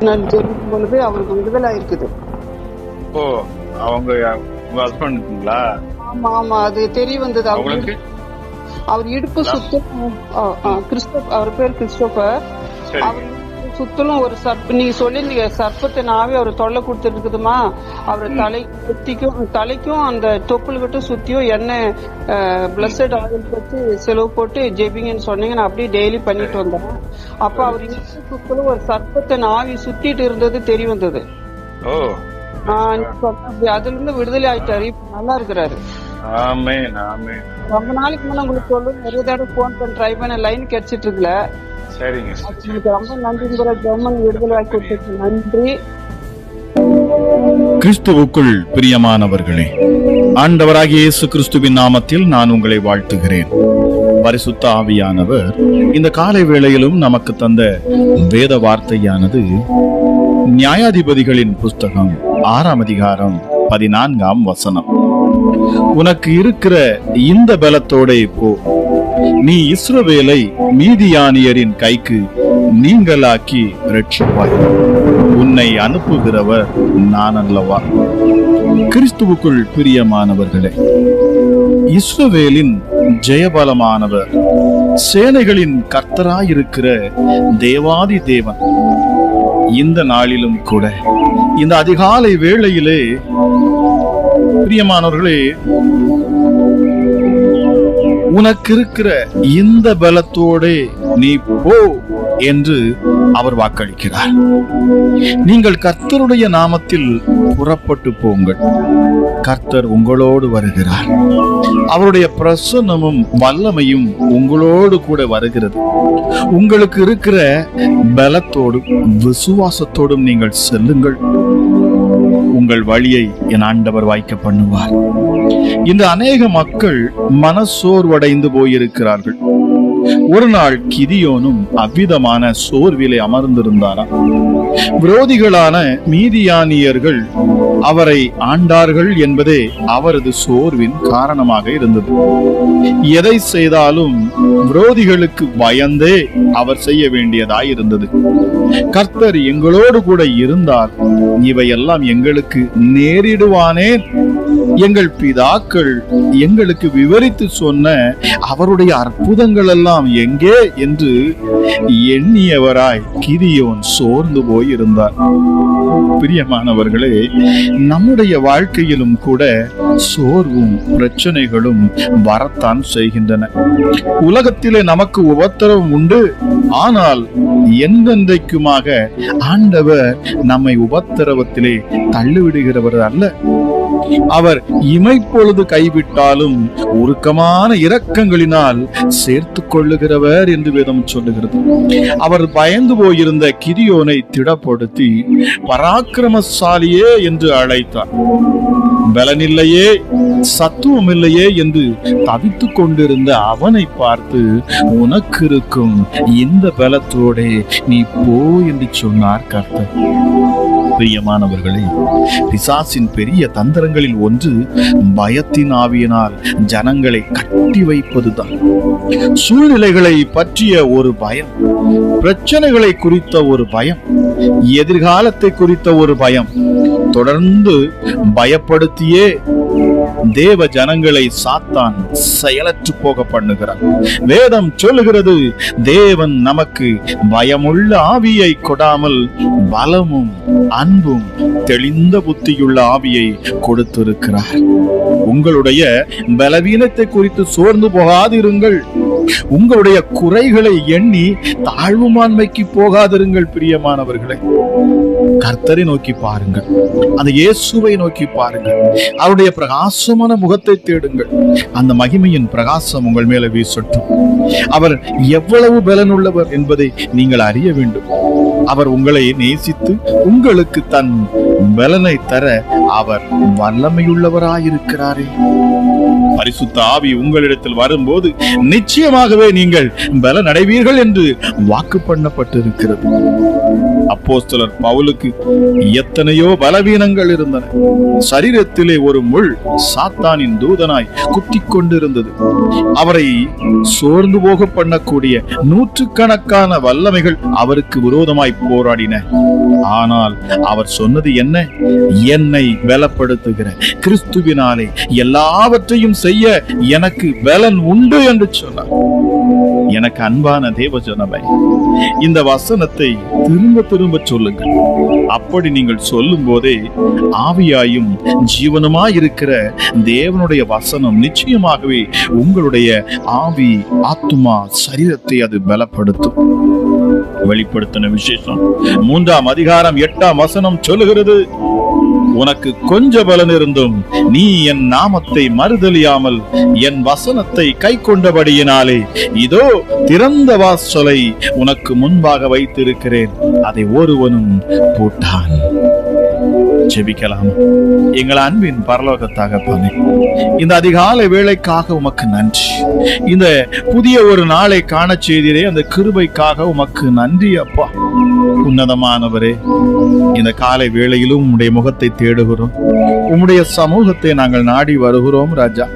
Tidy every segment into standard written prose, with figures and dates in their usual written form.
நான் ஜெபிக்கும் பொழுது அவருக்கு விடுதலை இருக்குது. ஓ, அவங்க உங்க ஹஸ்பண்டுங்களா? ஆமா ஆமா, அது தெரிய வந்தது. அவங்களுக்கு அவர் இடுப்பு சுத்தலும், அவர் பேர் கிறிஸ்டோபர். அவர் சுத்தலும் ஒரு நீங்க சொல்லிருந்தீங்க சர்ப்பத்தை நாவே அவர் தொல்லை கொடுத்துட்டு இருக்குதுமா. அவர் தலைக்கும் அந்த தொப்புள்கிட்ட சுத்தியும் எண்ணெய் பிளஸட் ஆயில் போட்டு செலவு போட்டு ஜெபிங்கன்னு சொன்னீங்க. நான் அப்படியே டெய்லி பண்ணிட்டு வந்தேன். அப்ப அவர் இடுப்பு சுத்தலும் ஒரு சர்ப்பத்தை நாவி சுத்திட்டு இருந்தது தெரிய வந்தது. அதுல இருந்து விடுதலை ஆயிட்டாரு. இப்ப நல்லா இருக்கிறாரு. ரொம்ப நாளைக்கு முன்ன உங்களுக்கு சொல்லு, நிறைய தடவை போன் பண்ணி ட்ரை பண்ண, லைன் கிடைச்சிட்டு இருக்குல்ல. சரிங்க, ரொம்ப நன்றி. விடுதலை ஆக்கி கொடுத்ததுக்கு நன்றி. கிறிஸ்துவுக்குள் பிரியமானவர்களே, ஆண்டவராகிய இயேசு கிறிஸ்துவின் நாமத்தில் நான் உங்களை வாழ்த்துகிறேன். பரிசுத்த ஆவியானவர் இந்த காலை வேளையிலும் நமக்கு தந்த வேத வார்த்தையானது நியாயாதிபதிகளின் புஸ்தகம் 6ஆம் அதிகாரம் 14ஆம் வசனம். உனக்கு இருக்கிற இந்த பலத்தோட போ, நீ இஸ்ரவேலை மீதியானியரின் கைக்கு நீங்களாக்கி ரட்சிப்பாய், உன்னை அனுப்புகிறவர் நான் அல்லவா. கிறிஸ்துவுக்குள் பிரியமானவர்களே, இஸ்ரவேலின் ஜெயபலமானவர், சேனைகளின் கர்த்தராயிருக்கிற தேவாதி தேவன் இந்த நாளிலும் கூட இந்த அதிகாலை வேளையிலே பிரியமானவர்களே, உனக்கு இருக்கிற இந்த பலத்தோட நீ போ என்று அவர் வாக்களிக்கிறார். நீங்கள் கர்த்தருடைய நாமத்தில் புறப்பட்டு போங்கள், கர்த்தர் உங்களோடு வருகிறார். அவருடைய பிரசன்னமும் வல்லமையும் உங்களோடு கூட வருகிறது. உங்களுக்கு இருக்கிற பலத்தோடும் விசுவாசத்தோடும் நீங்கள் செல்லுங்கள். உங்கள் வழியை என் ஆண்டவர் வாய்க்க பண்ணுவார். இன்று அநேக மக்கள் மனசோர்வடைந்து போயிருக்கிறார்கள். ஒரு நாள் கிதியோனும் அவ்விதமான சோர்விலே அமர்ந்திருந்தாராம். விரோதிகளான மீதியானியர்கள் அவரை ஆண்டார்கள் என்பதே அவரது சோர்வின் காரணமாக இருந்தது. எதை செய்தாலும் விரோதிகளுக்கு பயந்தே அவர் செய்ய வேண்டியதாய் இருந்தது. கர்த்தர் எங்களோடு கூட இருந்தார், இவையெல்லாம் எங்களுக்கு நேரிடுவானேன். எங்கள் பிதாக்கள் எங்களுக்கு விவரித்து சொன்ன அவருடைய அற்புதங்கள் எல்லாம் எங்கே என்று எண்ணியவராய் கிதியோன் சோர்ந்து போய் இருந்தார். பிரியமானவர்களே, நம்முடைய வாழ்க்கையிலும் கூட சோர்வும் பிரச்சனைகளும் வரத்தான் செய்கின்றன. உலகத்திலே நமக்கு உபத்திரவம் உண்டு. ஆனால் என்றென்றைக்குமாக ஆண்டவர் நம்மை உபத்திரவத்திலே தள்ளிவிடுகிறவர் அல்ல. அவர் இமைப்பொழுது கைவிட்டாலும் உருக்கமான இரக்கங்களினால் சேர்த்து கொள்ளுகிறவர் என்று வேதம் சொல்லுகிறது. அவர் பயந்து போயிருந்த கிதியோனை திடப்படுத்தி பராக்கிரமசாலியே என்று அழைத்தார். பலனில்லையே, சத்துவம் இல்லையே என்று தவித்துக் கொண்டிருந்த அவனை பார்த்து, உனக்கு இருக்கும் இந்த பலத்தோட நீ போ என்று சொன்னார் கர்த்தர். பிரியமானவர்களே, பிசாசின் பெரிய தந்திரங்களில் ஒன்று பயத்தின் ஆவியினால் ஜனங்களை கட்டி வைப்பதுதான். சூழ்நிலைகளை பற்றிய ஒரு பயம், பிரச்சனைகளை குறித்த ஒரு பயம், எதிர்காலத்தை குறித்த ஒரு பயம், தொடர்ந்து பயப்படுத்தியே தேவ ஜனங்களை சாத்தான் செயலற்று போக பண்ணுகிறார். வேதம் சொல்லுகிறது, தேவன் நமக்கு பயமுள்ள ஆவியை கொடாமல் பலமும் அன்பும் தெளிந்த புத்தியுள்ள ஆவியை கொடுத்திருக்கிறார். உங்களுடைய பலவீனத்தை குறித்து சோர்ந்து போகாதிருங்கள். உங்களுடைய குறைகளை எண்ணி தாழ்வுமான்மைக்கு போகாதிருங்கள். பிரியமானவர்களை, கர்த்தரை நோக்கி பாருங்கள், அந்த இயேசுவை நோக்கி பாருங்கள். அவருடைய பிரகாசமான முகத்தை தேடுங்கள். அந்த மகிமையின் பிரகாசம் உங்கள் மேல வீசட்டும். அவர் எவ்வளவு பலனுள்ளவர் என்பதை நீங்கள் அறிய வேண்டும். அவர் உங்களை நேசித்து உங்களுக்கு தன் பலனை தர அவர் வல்லமையுள்ளவராயிருக்கிறாரே. பரிசுத்த ஆவி உங்களிடத்தில் வரும்போது நிச்சயமாகவே நீங்கள் பலன் அடைவீர்கள் என்று வாக்கு பண்ணப்பட்டிருக்கிறது. அப்போஸ்தலர் பவுலுக்கு எத்தனையோ பலவீனங்கள் இருந்தன. சரீரத்திலே ஒரு முள் சாத்தானின் தூதனாய் குத்திக் கொண்டிருந்தது. அவரை சோர்ந்து போக பண்ணக்கூடிய நூற்றுக்கணக்கான வல்லமைகள் அவருக்கு விரோதமாய் போராடின. ஆனால் அவர் சொன்னது என்ன? என்னை பலப்படுத்துகிற கிறிஸ்துவினாலே எல்லாவற்றையும் செய்ய எனக்கு பலன் உண்டு என்று சொன்னார். எனக்கு அன்பான தேவஜனமே, இந்த வசனத்தை திரும்ப திரும்ப சொல்லுங்கள். அப்படி நீங்கள் சொல்லும் போதே ஆவியாயும் ஜீவனுமாய் இருக்கிற தேவனுடைய வசனம் நிச்சயமாகவே உங்களுடைய ஆவி, ஆத்துமா, சரீரத்தை அது பலப்படுத்தும். வெளிப்படுத்தின விசேஷம் 3ஆம் அதிகாரம் 8ஆம் வசனம் சொல்லுகிறது, உனக்கு கொஞ்ச பலன் இருந்தும் நீ என் நாமத்தை மறுதலியாமல் என் வசனத்தை கை கொண்டபடியினாலே இதோ திறந்த வாசலை உனக்கு முன்பாக வைத்திருக்கிறேன், அதை ஒருவனும் பூட்டான். ஜெபிக்கலாம். எங்கள் அன்பின் பரலோக தகப்பனே, இந்த அதிகாலை வேளைக்காக உமக்கு நன்றி. இந்த புதிய ஒரு நாளை காண செய்தீரே, அந்த கிருபைக்காக உமக்கு நன்றி அப்பா. உன்னதமானவரே, இந்த காலை வேளையிலும் உம்முடைய முகத்தை தேடுகிறோம், உம்முடைய சமூகத்தை நாங்கள் நாடி வருகிறோம் ராஜா.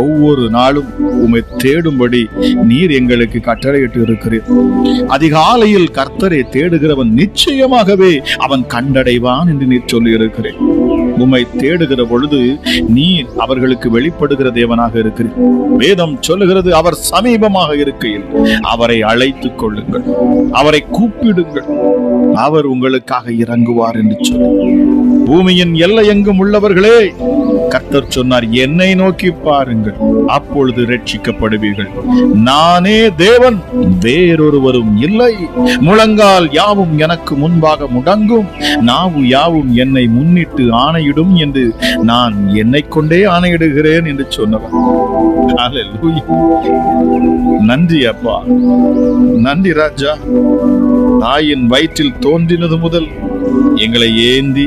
ஒவ்வொரு நாளும் உம்மை தேடும்படி நீர் எங்களுக்கு கட்டளையிட்டு இருக்கிறீர். அதிகாலையில் கர்த்தரை தேடுகிறவன் நிச்சயமாகவே அவன் கண்டடைவான் என்று நீர் சொல்லி இருக்கிறேன். உம்மை தேடுகிற பொழுது நீர் அவர்களுக்கு வெளிப்படுகிற தேவனாக இருக்கிறீர். வேதம் சொல்லுகிறது, அவர் சமீபமாக இருக்கையில் அவரை அழைத்துக் கொள்ளுங்கள், அவரை கூப்பிடுங்கள், அவர் உங்களுக்காக இறங்குவார் என்று சொல்லி. பூமியின் எல்லை எங்கும் உள்ளவர்களே, கர்த்தர் சொன்னார், என்னை நோக்கி பாருங்கள், அப்பொழுது ரட்சிக்கப்படுவீர்கள். நானே தேவன், வேறொருவரும் இல்லை. முழங்கால் யாவும் எனக்கு முன்பாக முடங்கும், நாவு யாவும் என்னை முன்னிட்டு ஆணையிடும் என்று நான் என்னை கொண்டே ஆணையிடுகிறேன் என்று சொன்னவர். ஹல்லேலூயா. நன்றி அப்பா, நன்றி ராஜா. தாயின் வயிற்றில் தோன்றினது முதல் எங்களை ஏந்தி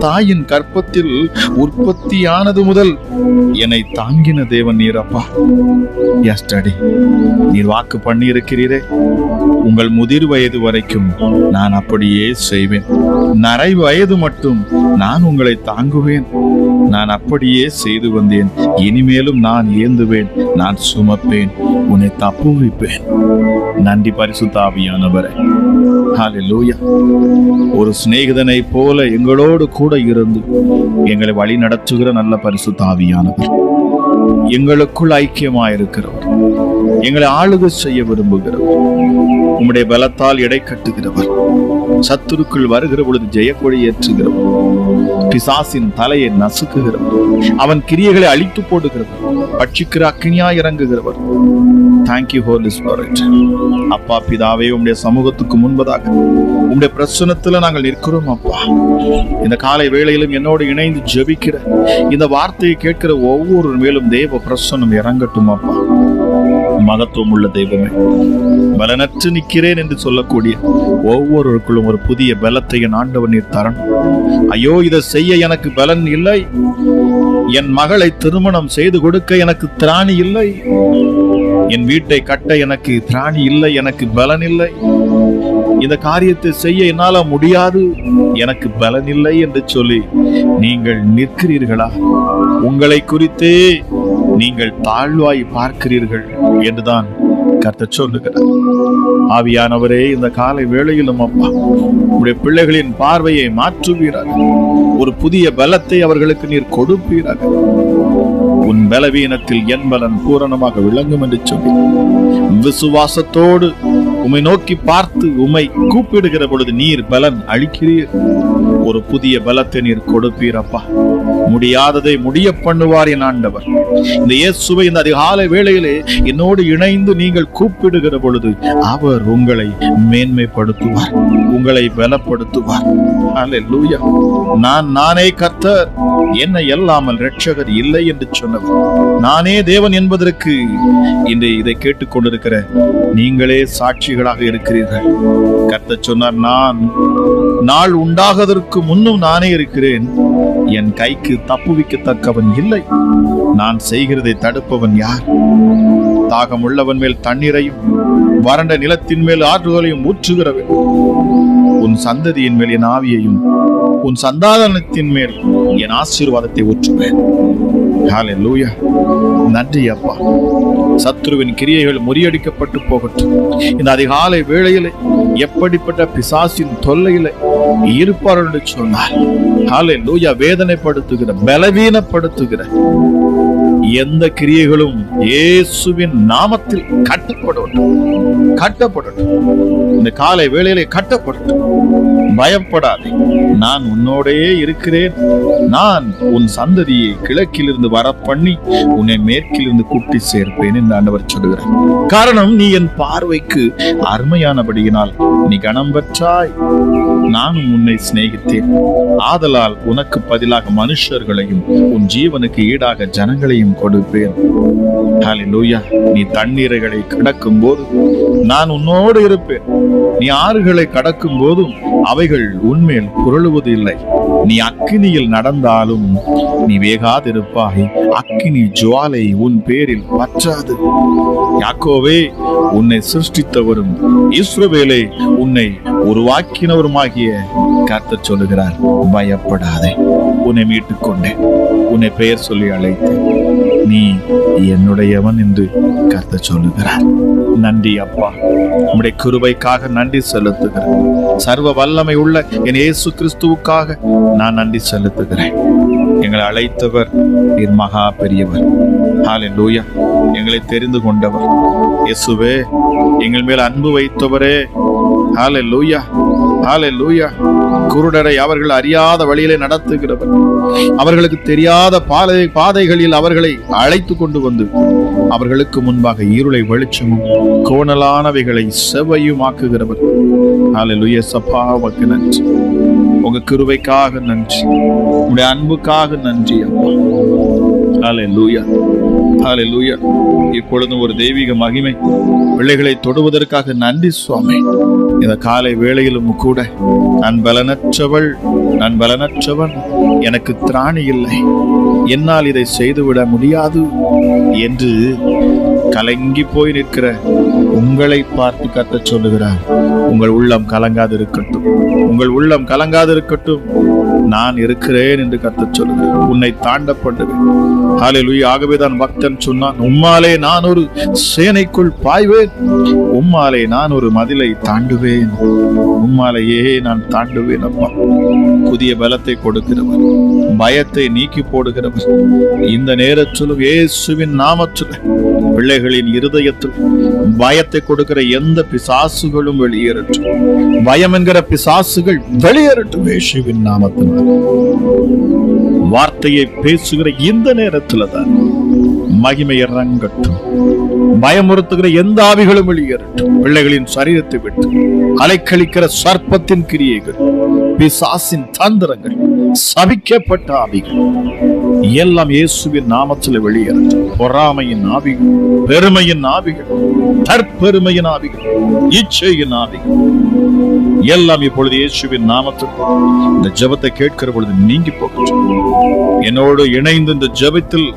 தாயின் கற்பத்தில் உற்பத்தியானது முதல் என்னை தாங்கின தேவன் நீரப்பா. எஸ்டடி நீர் வாக்கு பண்ணி இருக்கிறீரே, உங்கள் முதிர் வயது வரைக்கும் நான் அப்படியே செய்வேன், நரை வயது மட்டும் நான் உங்களை தாங்குவேன். நான் அப்படியே செய்து வந்தேன், இனிமேலும் நான் ஏந்துவேன், நான் சுமப்பேன், உன்னை தப்புவிப்பேன். நன்றி பரிசுத்த ஆவியானவரே. ஹல்லேலூயா. ஒரு சிநேகிதனை போல எங்களோடு கூட இருந்து எங்களை வழி நடத்துகிற நல்ல பரிசுத்த ஆவியானவர், எங்களுக்குள் ஐக்கியமாயிருக்கிறவர், எங்களை ஆளுகை செய்ய விரும்புகிறவர், உம்முடைய பலத்தால் எடை கட்டுகிறவர், சத்துருக்குள் வருகிற பொழுது ஜெயக்கொடி ஏற்றுகிறவர், பிசாசின் தலையை நசுக்குகிறவர், அவன் கிரியைகளை அழித்து போடுகிறவர், பட்சிக்கிற அக்கினியாய் இறங்குகிறவர். Thank you Holy Spirit. அப்பா பிதாவே, உம்முடைய சமூகத்துக்கு முன்பதாக உம்முடைய பிரசன்னத்துல நாங்கள் நிற்கிறோம் அப்பா. இந்த காலை வேளையிலும் என்னோடு இணைந்து ஜெபிக்கிற இந்த வார்த்தையை கேட்கிற ஒவ்வொரு மேலும் தேவ பிரசன்னம் இறங்கட்டும் அப்பா. மகத்துவம் உள்ள தெய்வமே, பலனற்று நிற்கிறேன் என்று சொல்லக்கூடிய ஒவ்வொருவருக்குள்ளும் ஒரு புதிய பலத்தை என் ஆண்டவர் நீர் தரணும். ஐயோ, இதை செய்ய எனக்கு பலன் இல்லை, என் மகளை திருமணம் செய்து கொடுக்க எனக்கு திராணி இல்லை, என் வீட்டை கட்ட எனக்கு திராணி இல்லை, எனக்கு பலன் இல்லை, இந்த காரியத்தை செய்ய என்னால முடியாது, எனக்கு பலன் இல்லை என்று சொல்லி நீங்கள் நிற்கிறீர்களா? உங்களை குறித்தே நீங்கள் தாழ்வாய் பார்க்கிறீர்கள் என்றுதான் கர்த்தர் சொல்லுகிறார். ஆவியானவரே, இந்த காலை வேளையிலும் அப்பா உடைய பிள்ளைகளின் பார்வையை மாற்றுவீராக, ஒரு புதிய பலத்தை அவர்களுக்கு நீர் கொடுப்பீராக. உன் பலவீனத்தில் என் பலன் பூரணமாக விளங்கும் என்று சொல்லி விசுவாசத்தோடு உம்மை நோக்கி பார்த்து உம்மை கூப்பிடுகிற பொழுது நீர் பலன் அளிக்கிறீர். ஒரு புதிய பலத்தை நீர் கொடுப்பீரப்பா. முடியாததை முடிய பண்ணுவார் என் ஆண்டவர். இந்த இயேசுவை இந்த அதிகாலை வேளையிலே என்னோடு இணைந்து நீங்கள் கூப்பிடுகிற பொழுது அவர் உங்களை மேன்மைப்படுத்துவார், உங்களை பலப்படுத்துவார். ஹல்லேலூயா. நானே கர்த்தர், என்னை அல்லாமல் இரட்சகர் இல்லை என்று சொன்னவர், நானே தேவன் என்பதற்கு இன்று இதை கேட்டுக்கொண்டிருக்கிற நீங்களே சாட்சிகளாக இருக்கிறீர்கள். கர்த்தர் சொன்னார், நான் நாள் உண்டாவதற்கு முன்னும் நானே இருக்கிறேன், என் கைக்கு தப்புவிக்கத்தக்கவன் இல்லை, நான் செய்கிறதை தடுப்பவன் யார்? தாகம் உள்ளவன் மேல் தண்ணீரையும் வறண்ட நிலத்தின் மேல் ஆற்றுகளையும் ஊற்றுகிறவன், உன் சந்ததியின் மேல் என் ஆவியையும் உன் சந்தானத்தின் மேல் என் ஆசீர்வாதத்தை ஊற்றுவேன். ஹல்லேலூயா. நன்றி அப்பா. சத்ருவின் கிரியைகள் முறியடிக்கப்பட்டு போகட்டும். இந்த அதிகாலை வேளையிலே எப்படிப்பட்ட பிசாசின் தொல்லையில இருப்பார்கள் என்று சொன்னார். ஹல்லேலூயா. வேதனைப்படுத்துகிற, பலவீனப்படுத்துகிற எந்த கிரியைகளும் இயேசுவின் நாமத்தில் கட்டப்படட்டும். இந்த காலை வேளையிலே கட்டப்படட்டும். பயப்படாதே, நான் உன்னோடே இருக்கிறேன். நான் உன் சந்ததியை கிழக்கிலிருந்து வர பண்ணி உன்னை மேற்கிலிருந்து கூட்டி சேர்ப்பேன் என்று ஆண்டவர் சொல்லுகிறார். காரணம், நீ என் பார்வைக்கு அருமையானபடியினால் நீ கனம் பெற்றாய். நானும் உன்னை சிநேகித்தேன். ஆதலால் உனக்கு பதிலாக மனுஷர்களையும் உன் ஜீவனுக்கு ஈடாக ஜனங்களையும் கொடுப்பேன். ஹல்லேலூயா. நீ தண்ணீர்களை கடக்கும் போது நான் உன்னோடு இருப்பேன். நீ ஆறுகளை கடக்கும் போதும் அவைகள் உன்மேல் புரளுவது இல்லை. நீ அக்கினியில் நடந்தாலும் நீ வேகாதிருப்பாய். அக்கினி ஜுவாலை உன் பேரில் பற்றாது. யாக்கோவே, உன்னை சிருஷ்டித்தவரும் இஸ்ரவேலே உன்னை உருவாக்கினவருமாகிய கர்த்தர் சொல்லுகிறார், பயப்படாதே, உன்னை மீட்டுக் கொண்டேன், உன்னை பெயர் சொல்லி அழைத்தேன், நீ என்னுடையவன் என்று கர்த்தர் சொல்லுகிறார். நன்றி அப்பா. உம்முடைய கிருபைக்காக நன்றி செலுத்துகிறேன். சர்வ வல்லமை உள்ள என் இயேசு கிறிஸ்துவுக்காக நான் நன்றி செலுத்துகிறேன். எங்களை அழைத்தவர் நீர் மகா பெரியவர். ஹல்லேலூயா. எங்களை தெரிந்து கொண்டவர் இயேசுவே. எங்கள் மேல் அன்பு வைத்தவரே. ஹல்லேலூயா. ஹல்லேலூயா. குருடரை அவர்கள் அறியாத வழியிலே நடத்துகிறவர், அவர்களுக்கு தெரியாத பாதைகளில் அவர்களை அழைத்து கொண்டு வந்து அவர்களுக்கு முன்பாக இருளை வெளிச்சமும் கோணலானவைகளை செவ்வையும் ஆக்குகிறவர். ஹல்லேலூயா. சப்பாவுக்கு நன்றி. உங்க கிருபைக்காக நன்றி. உங்களுடைய அன்புக்காக நன்றி அப்பா. ஹல்லேலூயா. ஹல்லேலூயா. இப்பொழுதும் ஒரு தெய்வீக மகிமை பிள்ளைகளை தொடுவதற்காக நன்றி சுவாமி. இந்த காலை வேளையிலும் கூட நான் பலனற்றவன், எனக்கு திராணி இல்லை, என்னால் இதை செய்துவிட முடியாது என்று கலங்கி போய் நிற்கிற உங்களை பார்த்து கர்த்தர் சொல்லுகிறார், உங்கள் உள்ளம் கலங்காதிருக்கட்டும், உங்கள் உள்ளம் கலங்காதிருக்கட்டும், நான் இருக்கிறேன் என்று கர்த்தர் சொல்லுகிறார். உன்னை தாண்ட பண்ணுவேன். ஹல்லேலூயா. ஆகவேதான் பக்தன் சொன்னான், உம்மாலே நான் ஒரு சேனைக்குள் பாய்வேன், உம்மாலே நான் ஒரு மதிலை தாண்டுவேன், உம்மாலேயே நான் தாண்டுவேன். அப்பா, புதிய பலத்தை கொடுக்கிறவர், பயத்தை நீக்கி போடுகிறவர், இந்த நேரத்திலும் இயேசுவின் நாமத்தில் பிள்ளைகளின் இருதயத்தில் பயத்தை கொடுக்கிற எந்த பிசாசுகளும் வெளியேறட்டும். பயம் என்கிற பிசாசுகள் வெளியேறட்டும் இயேசுவின் நாமத்தில். வார்த்தையை பேசுகிற இந்த நேரத்தில் தான் மகிமை இறங்கட்டும். பயமுறுத்துகிற எந்த ஆவிகளும் வெளியேறட்டும். பிள்ளைகளின் சரீரத்தை விட்டு அலைக்கழிக்கிற சர்ப்பத்தின் கிரியைகள், பிசாசின் தந்திரங்கள், சபிக்கப்பட்ட ஆவிகள் எல்லாம் இயேசுவின் நாமத்தில் வெளியேறட்டும். பொறாமையின் ஆவிகள், பெருமையின் ஆவிகள், தற்பெருமையின் ஆவிகள், இச்சையின் ஆவிகள் எல்லாம் இப்பொழுது இயேசுவின் நாமத்தில் இந்த ஜெபத்தை கேட்கிற பொழுது நீங்கி போகட்டும். என்னோடு இணைந்து இந்த ஜெபத்தில்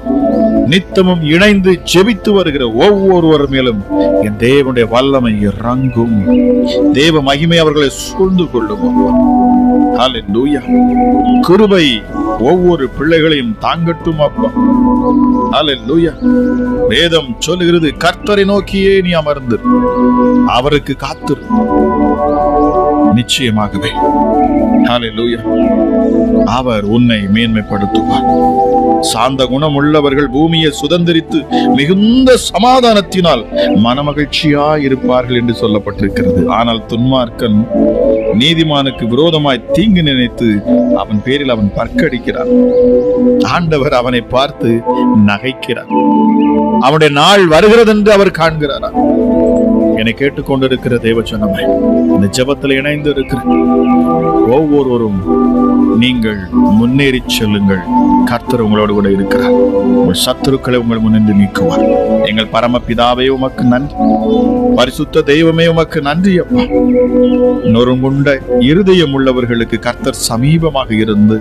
நித்தமும் இணைந்து ஜெபித்து வருகிற ஒவ்வொருவர் மேலும் என் தேவனுடைய வல்லமை இறங்கும். தேவ மகிமை அவர்களை சூழ்ந்து கொள்ளும். ஹல்லேலூயா. கிருபை ஒவ்வொரு பிள்ளைகளையும் தாங்கட்டும் அப்பா. ஹல்லேலூயா. வேதம் சொல்லுகிறது, கர்த்தரை நோக்கியே நீ அமர்ந்து அவருக்கு காத்திரு, நிச்சயமாகவே ஹல்லேலூயா அவர் உன்னை மேன்மைப்படுத்துவார். சாந்த குணம் உள்ளவர்கள் பூமியை சுதந்திரித்து மிகுந்த சமாதானத்தினால் மனமகிழ்ச்சியாய் இருப்பார்கள் என்று சொல்லப்பட்டிருக்கிறது. ஆனால் துன்மார்க்கன் நீதிமானுக்கு விரோதமாய் தீங்கு நினைத்து அவன் பேரில் அவன் பற்கடிக்கிறான். ஆண்டவர் அவனை பார்த்து நகைக்கிறார். அவனுடைய நாள் வருகிறது என்று அவர் காண்கிறாரா? என்னை கேட்டுக்கொண்டிருக்கிற தேவ ஜனமே, இந்த ஜெபத்தில் இணைந்து இருக்கிற ஒவ்வொருவரும் நீங்கள் முன்னேறி செல்லுங்கள். கர்த்தர் உங்களோடு கூட இருக்கிறார். உங்கள் சத்துருக்களை உங்கள் முன்னின்று நீக்குவார். எங்கள் பரமபிதாவே உமக்கு நன்றி, பரிசுத்த தெய்வமே உமக்கு நன்றி அப்பா. நொறுங்குண்ட இருதயம் உள்ளவர்களுக்கு கர்த்தர் சமீபமாக இருந்து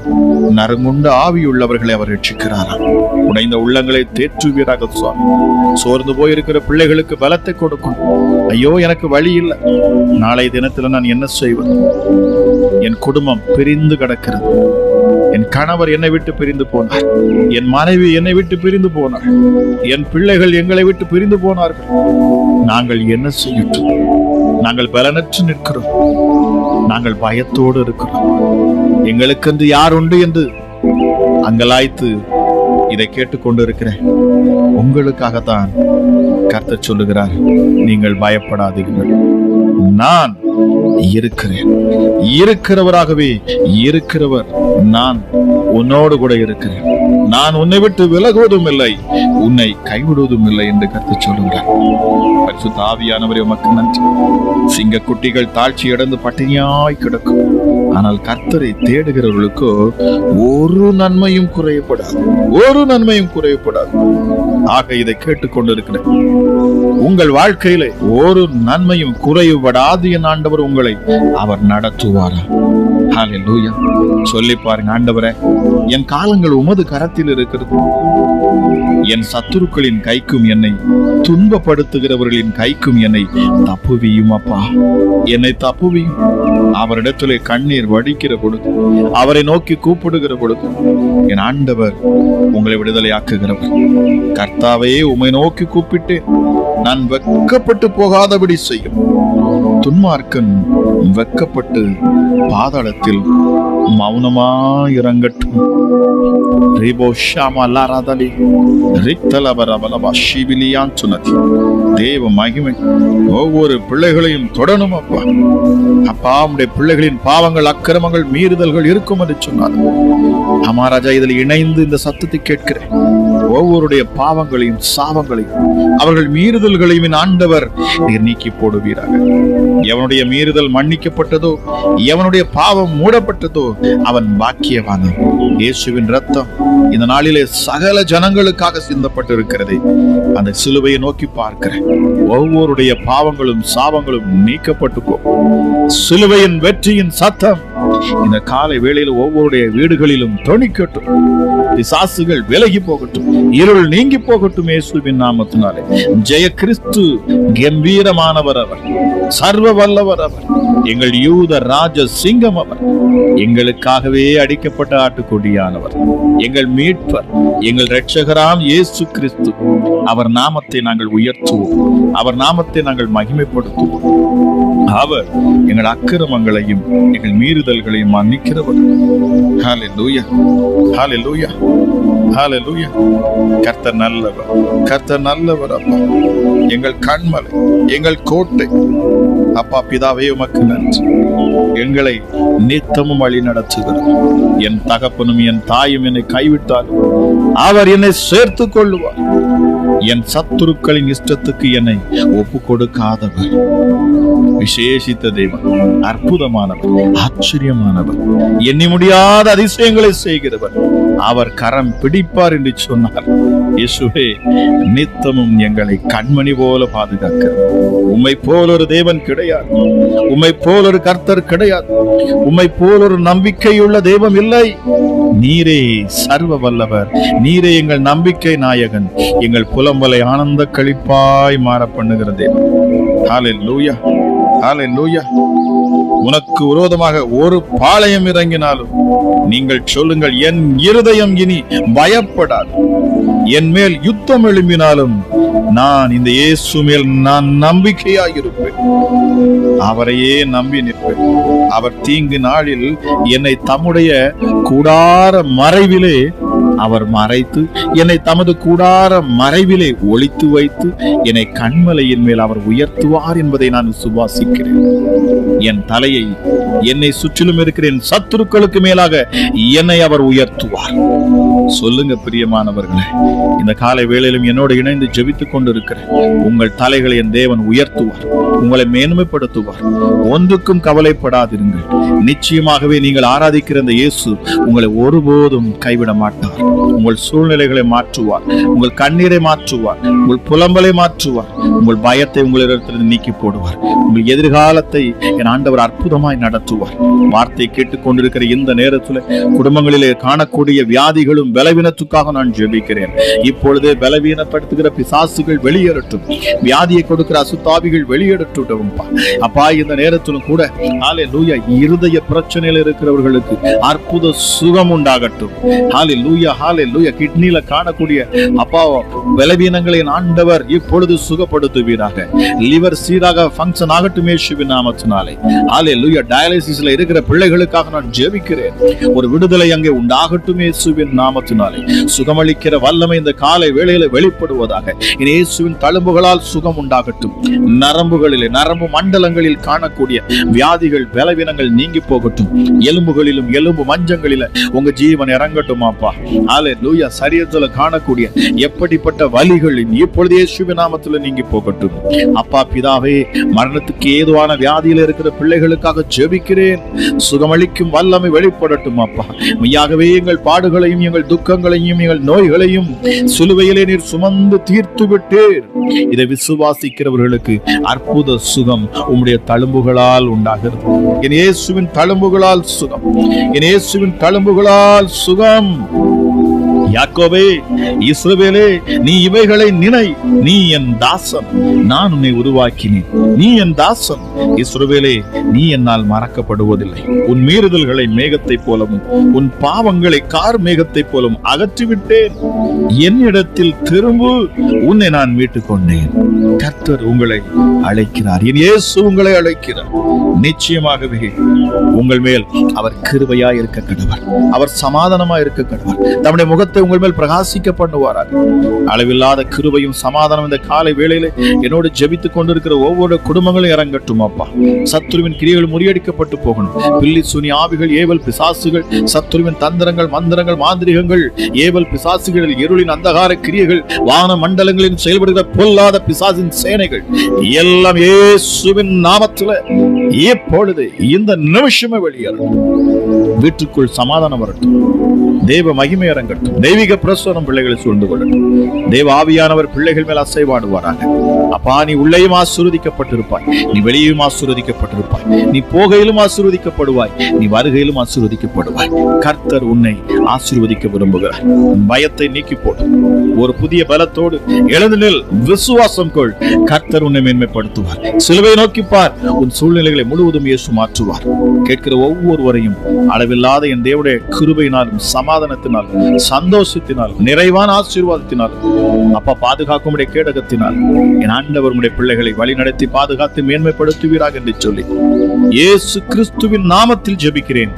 நறுங்குண்ட ஆவியுள்ளவர்களை அவர் ரட்சிக்கிறாராம். உடைந்த உள்ளங்களை தேற்றுவீராக சுவாமி. சோர்ந்து போயிருக்கிற பிள்ளைகளுக்கு பலத்தை கொடுக்கும். ஐயோ, எனக்கு வழி இல்லை, நாளை தினத்துல நான் என்ன செய்வது, என் குடும்பம் பிரிந்து கிடக்கிறது, என் கணவர் என்னை விட்டு பிரிந்து போனார், என் மனைவி என்னை விட்டு பிரிந்து போனார், என் பிள்ளைகள் எங்களை விட்டு பிரிந்து போனார்கள். நாங்கள் என்ன செய்யட்டும்? நாங்கள் பலனற்று நிற்கிறோம், நாங்கள் பயத்தோடு இருக்கிறோம். எங்களுக்கென்று யார் உண்டு என்று அங்கலாய்த்து இதை கேட்டுக்கொண்டு இருக்கிறேன். உங்களுக்காகத்தான் கர்த்தர் சொல்லுகிறார், நீங்கள் பயப்படாதீர்கள், நான் இருக்கிறேன். இருக்கிறவராகவே இருக்கிறவர் நான் உன்னோடு கூட இருக்கிறேன். நான் உன்னை விட்டு விலகுவதும் இல்லை, உன்னை கைவிடுவதும் இல்லை என்று கர்த்தர் சொல்லுகிறார். பரிசுத்த ஆவியானவரே உமக்கு நன்றி. சிங்கக்குட்டிகள் தாழ்ச்சி அடைந்து பட்டினியாய் கிடக்கும், ஆனால் கர்த்தரை தேடுகிறவர்களுக்கோ ஒரு நன்மையும் குறையப்படாது, ஒரு நன்மையும் குறையப்படாது. ஆக இதை கேட்டுக்கொண்டிருக்கிறேன், உங்கள் வாழ்க்கையிலே ஒரு நன்மையும் குறைவுபடாது என் ஆண்டவர் உங்களை அவர் நடத்துவாரா? ஹல்லேலூயா. சொல்லி பாருங்க, ஆண்டவரே என் காலங்கள் உமது கரத்தில் இருக்கிறது. என் சத்துருக்களின் கைக்கும் என்னை துன்பப்படுத்துகிறவர்களின் கைக்கும் என்னை தப்புவியும் அப்பா, என்னை தப்புவியும். அவரிடத்திலே கண்ணீர் வடிக்கிற பொழுது, அவரை நோக்கி கூப்பிடுகிற பொழுது என் ஆண்டவர் உங்களை விடுதலையாக்குகிறவர். கர்த்தாவே உம்மை நோக்கி கூப்பிட்டேன், நான் வெட்கப்பட்டு போகாதபடி செய்யும். துன்மார்க்கன் வெட்கப்பட்டு பாதாளத்தில் மௌனமாயிரங்கட்டும். தேவ மகிமை ஒவ்வொரு பிள்ளைகளையும் தொடரும் அப்பா. அப்பா உம்முடைய பிள்ளைகளின் பாவங்கள், அக்கிரமங்கள், மீறுதல்கள் இருக்கும் என்று சொன்னார். அமாராஜா இதில் இணைந்து இந்த சத்தத்தை கேட்கிறேன். ஒவ்வொருடைய பாவங்களையும் சாபங்களையும் அவர்கள் மீறுதல்களையும் ஆண்டவர் நீர் நீக்கி போடுவீராக. எவனுடைய மீறுதல் மன்னிக்கப்பட்டதோ, எவனுடைய பாவம் மூடப்பட்டதோ அவன் பாக்கியவானன். இயேசுவின் ரத்தம் இந்த நாளிலே சகல ஜனங்களுக்காக சிந்தப்பட்டிருக்கிறதே, அந்த சிலுவையை நோக்கி பார்க்கிறேன். ஒவ்வொருடைய பாவங்களும் சாபங்களும் நீக்கப்பட்டு போகும். சிலுவையின் வெற்றியின் சத்தம் இந்த காலை வேளையில் ஒவ்வொருடைய வீடுகளிலும் தொனிக்கட்டும். பிசாசுகள் விலகி போகட்டும், இருள் நீங்கி போகட்டும். இயேசுவின் நாமத்தினாலே ஜெய கிறிஸ்து கம்பீரமானவர் அவர், சர்வ வல்லவர் அவர், எங்கள் யூத ராஜ சிங்கம் அவர், எங்களுக்காகவே அடிக்கப்பட்ட ஆட்டுக்கொடியானவர், எங்கள் மீட்பர், எங்கள் இரட்சகராம் இயேசு கிறிஸ்து. அவர் நாமத்தை நாங்கள் உயர்த்துவோம், அவர் நாமத்தை நாங்கள் மகிமைப்படுத்துவோம். அவர் எங்கள் அக்கிரமங்களையும் எங்கள் மீறுதல்களையும் மன்னிக்கிறவர். ஹல்லேலூயா, ஹல்லேலூயா, ஹல்லேலூயா. கர்த்தர் நல்லவர், கர்த்தர் நல்லவர் அப்பா, எங்கள் கண்மலை, எங்கள் கோட்டை அப்பா. பிதாவே உமக்கு நன்றி. எங்களை நித்தமும் வழி நடத்துகிறார். என் தகப்பனும் என் தாயும் என்னை கைவிட்டாலும் அவர் என்னை சேர்த்துக் கொள்ளுவார். என் சத்துருக்களின் இஷ்டத்துக்கு என்னை ஒப்பு கொடுக்காதவர். விசேஷித்த தேவன், அற்புதமானவர், ஆச்சரியமானவர், எண்ணி முடியாத அதிசயங்களை செய்கிறவர். அவர் கரம் பிடிப்பார் என்று சொன்னார். இயேசுவே நித்தமும் எங்களை கண்மணி போல பாதுகாக்கிறார். உம்மை போல் ஒரு தேவன் கிடையாது, உம்மை போல் ஒரு கர்த்தர் கிடையாது, உம்மை போல் ஒரு நம்பிக்கையுள்ள தெய்வம் இல்லை. நீரே சர்வ வல்லவர், நீரே எங்கள் நம்பிக்கை நாயகன், எங்கள் புலம்பலை ஆனந்த களிப்பாய் மாற பண்ணுகிற தேவன். ஹல்லேலூயா, ஹல்லேலூயா. உனக்கு விரோதமாக ஒரு பாளையம் இறங்கினாலும் நீங்கள் சொல்லுங்கள், என் இருதயம் இனி பயப்படாது. என் மேல் யுத்தம் எழும்பினாலும் நான் இந்த இயேசு மேல் நான் நம்பிக்கையாயிருப்பேன். அவரையே நம்பி நிற்பேன். அவர் தீங்கு நாளில் என்னை தம்முடைய கூடார மறைவிலே அவர் மறைத்து, என்னை தமது கூடார மறைவிலே ஒளித்து வைத்து, என்னை கண்மலையின் மேல் அவர் உயர்த்துவார் என்பதை நான் விசுவாசிக்கிறேன். என் தலையை என்னை சுற்றிலும் இருக்கிற என் சத்துருக்களுக்கு மேலாக என்னை அவர் உயர்த்துவார். சொல்லுங்க பிரியமானவர்களே, இந்த காலை வேளையிலும் என்னோடு இணைந்து ஜெபித்துக் கொண்டிருக்கிறேன். உங்கள் தலைகளை என் தேவன் உயர்த்துவார், உங்களை மேன்மைப்படுத்துவார். ஒன்றுக்கும் கவலைப்படாதிருங்கள். நிச்சயமாகவே நீங்கள் ஆராதிக்கிற இந்த இயேசு உங்களை ஒருபோதும் கைவிட மாட்டார். உங்கள் சூழ்நிலைகளை மாற்றுவார், உங்கள் கண்ணீரை மாற்றுவார், உங்கள் புலம்பலை மாற்றுவார், உங்கள் பயத்தை உங்களிடத்திலிருந்து நீக்கி போடுவார். உங்கள் எதிர்காலத்தை என் ஆண்டவர் அற்புதமாய் நடத்துவார். மாற்றுவார். வார்த்தை கேட்டுக்கொண்டிருக்கிற இந்த நேரத்தில் குடும்பங்களிலே காணக்கூடிய வியாதிகளும் பலவீனத்துக்காக நான் ஜெபிக்கிறேன். இப்பொழுதே பலவீனப்படுத்துகிற பிசாசுகள் வெளியேறட்டும், வியாதியை கொடுக்கிற அசுத்தாவிகள் வெளியேறட்டும். அப்பா, இந்த நேரத்திலும் கூட ஹல்லேலூயா, இருதய பிரச்சனையில் இருக்கிறவர்களுக்கு அற்புத சுகம் உண்டாகட்டும். ஹல்லேலூயா, ஹல்லேலூயா. கிட்னில காணக்கூடிய அப்பா பலவீனங்களை ஆண்டவர் இப்பொழுது சுகப்படுத்துவீராக. லிவர் சீராக ஃபங்க்ஷன் ஆகட்டும் இயேசுவின் நாமத்தினாலே. ஹல்லேலூயா. டயாலிசிஸ்ல இருக்கிற பிள்ளைகளுக்காக நான் ஜெபிக்கிறேன். ஒரு விடுதலை அங்கே உண்டாகட்டும் இயேசுவின் நாமத்தினாலே. சுகமளிக்கிற வல்லமை இந்த காலை வேளையில வெளிப்படுவதாக. இயேசுவின் தழும்புகளால் சுகம் உண்டாகட்டும். நரம்புகளிலே, நரம்பு மண்டலங்களில் காணக்கூடிய வியாதிகள் பலவீனங்கள் நீங்கி போகட்டும். எலும்புகளிலும் எலும்பு மஞ்சங்களில உங்க ஜீவன் இறங்கட்டும் அப்பா. ஹல்லேலூயா. சரீரத்துல காணக்கூடிய எப்படிப்பட்ட வலிகள் இப்பொழுது இயேசுவின் நாமத்தில் நீங்கி போகட்டும். அப்பா பிதாவே, மரணத்துக்கு ஏதுவான வியாதியில் இருக்கிற பிள்ளைகளுக்காக ஜெபிக்கிறேன். சுகமளிக்கும் வல்லமை வெளிப்படட்டும் அப்பா. மெய்யாகவே எங்கள் பாடுகளையும் எங்கள் துக்கங்களையும் எங்கள் நோய்களையும் சிலுவையிலே நீர் சுமந்து தீர்த்து விட்டீர். இதை விசுவாசிக்கிறவர்களுக்கு அற்புத சுகம் உம்முடைய தழும்புகளால் உண்டாகிறது. என் இயேசுவின் தழும்புகளால் சுகம், என் இயேசுவின் தழும்புகளால் சுகம். யாக்கோபே, இஸ்ரவேலே, நீ இவைகளை நினை. நீ என் தாசன், நான் உன்னை உருவாக்கினேன். நீ என் தாசன் இஸ்ரவேலே, நீ என்னால் மறக்கப்படுவதில்லை. உன் மீறுதல்களை மேகத்தை போலவும் உன் பாவங்களை கார் மேகத்தை போலவும் அகற்றிவிட்டேன். என்னிடத்தில் திரும்பு, உன்னை நான் மீட்டுக் கொண்டேன். கர்த்தர் உங்களை அழைக்கிறார். என் இயேசு உங்களை அழைக்கிறார். நிச்சயமாகவே உங்கள் மேல் அவர் கிருபையாய் இருக்க கடவர், அவர் சமாதானமாய் இருக்க கடவர். தம்முடைய முகத்தை உங்கள் மேல் பிரகாசிக்க பண்ணுவாராக. அளவில்லாத கிருபையும் சமாதானம் இந்த காலை வேளையிலே என்னோடு ஜெபித்துக் கொண்டிருக்கிற ஒவ்வொரு குடும்பங்களும் இறங்கட்டும் அப்பா. சத்துருவின் கிரியைகள் முறியடிக்கப்பட்டு போகணும். பில்லி சூனி ஆவிகள், ஏவல் பிசாசுகள், சத்துருவின் தந்திரங்கள், மந்திரங்கள், மாந்திரிகங்கள், ஏவல் பிசாசுகள், இருளின் அந்தகார கிரியைகள், வான மண்டலங்களில் செயல்படுகிற பொல்லாத பிசாசின் சேனைகள் எல்லாம் இயேசுவின் நாமத்தில் இப்பொழுது இந்த நிமிஷமே வெளியேறும். வீட்டுக்குள் சமாதானம் வரட்டும். தேவ மகிமை இறங்கட்டும். தெய்வீக பிரசன்னம் பிள்ளைகளை சூழ்ந்து கொள்ளட்டும். தேவ ஆவியானவர் பிள்ளைகள் மேல் அசைவாடுவாராக. அப்பா, நீ உள்ளேயும் ஆசீர்வதிக்கப்பட்டிருப்பாய், நீ வெளியேயும் ஆசீர்வதிக்கப்பட்டிருப்பாய். நீ போகையிலும் ஆசீர்வதிக்கப்படுவாய், நீ வருகையிலும் ஆசீர்வதிக்கப்படுவாய். கர்த்தர் உன்னை ஆசீர்வதிக்க விரும்புகிறார். பயத்தை நீக்கி போடு. ஒரு புதிய பலத்தோடு எழுந்து நில். விசுவாசம் கொள். கர்த்தர் உன்னை மேன்மைப்படுத்துவார். சிலுவை நோக்கி பார். உன் சூழ்நிலைகளை முழுவதும் இயேசு மாற்றுவார். கேட்கிற ஒவ்வொருவரையும் அளவில்லாத என் தேவனுடைய கிருபையினாலும் சமாதானத்தினாலும் சந்தோஷத்தினாலும் நிறைவான ஆசீர்வாதத்தினாலும் அப்பா பாதுகாக்கும் கேடகத்தினால் என் ஆண்டவர் உடைய பிள்ளைகளை வழி நடத்தி பாதுகாத்து மேன்மைப்படுத்துவீராக என்று சொல்லி இயேசு கிறிஸ்துவின் நாமத்தில் ஜெபிக்கிறேன்.